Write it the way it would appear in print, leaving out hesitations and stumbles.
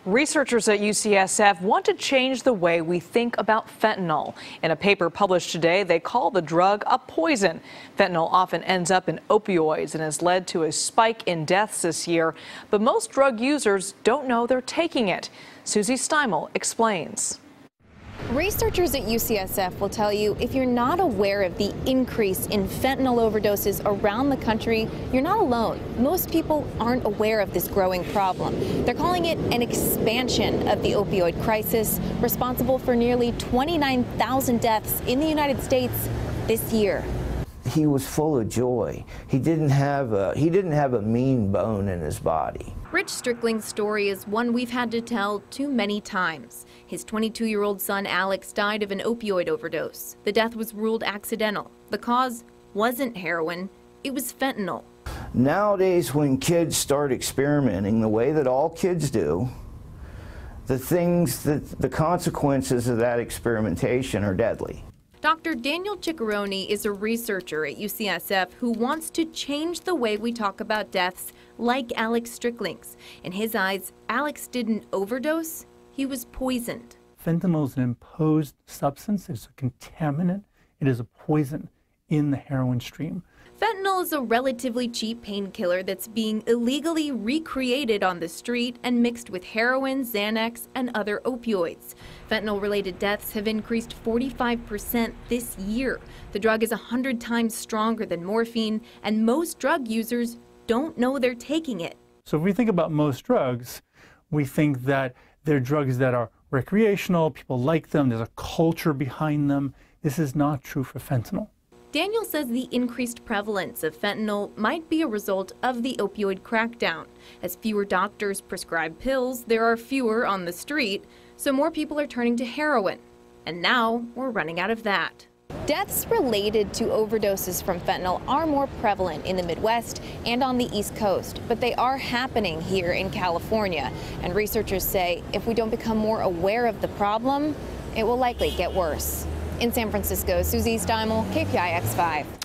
Researchers at UCSF want to change the way we think about fentanyl. In a paper published today, they call the drug a poison. Fentanyl often ends up in opioids and has led to a spike in deaths this year. But most drug users don't know they're taking it. Susie Steimle explains. Researchers at UCSF will tell you if you're not aware of the increase in fentanyl overdoses around the country, you're not alone. Most people aren't aware of this growing problem. They're calling it an expansion of the opioid crisis, responsible for nearly 29,000 deaths in the United States this year. He was full of joy. He didn't have a mean bone in his body. Rich Strickling's story is one we've had to tell too many times. His 22-year-old son Alex died of an opioid overdose. The death was ruled accidental. The cause wasn't heroin, it was fentanyl. Nowadays, when kids start experimenting the way that all kids do, the consequences of that experimentation are deadly. Dr. Daniel Ciccarone is a researcher at UCSF who wants to change the way we talk about deaths like Alex Strickling's. In his eyes, Alex didn't overdose, he was poisoned. Fentanyl is an imposed substance. It's a contaminant. It is a poison in the heroin stream. Fentanyl is a relatively cheap painkiller that's being illegally recreated on the street and mixed with heroin, Xanax, and other opioids. Fentanyl-related deaths have increased 45% this year. The drug is 100 times stronger than morphine, and most drug users don't know they're taking it. So if we think about most drugs, we think that they're drugs that are recreational, people like them, there's a culture behind them. This is not true for fentanyl. Daniel says the increased prevalence of fentanyl might be a result of the opioid crackdown. As fewer doctors prescribe pills, there are fewer on the street, so more people are turning to heroin. And now we're running out of that. Deaths related to overdoses from fentanyl are more prevalent in the Midwest and on the East Coast, but they are happening here in California. And researchers say if we don't become more aware of the problem, it will likely get worse. In San Francisco, Susie Steimle, KPIX 5.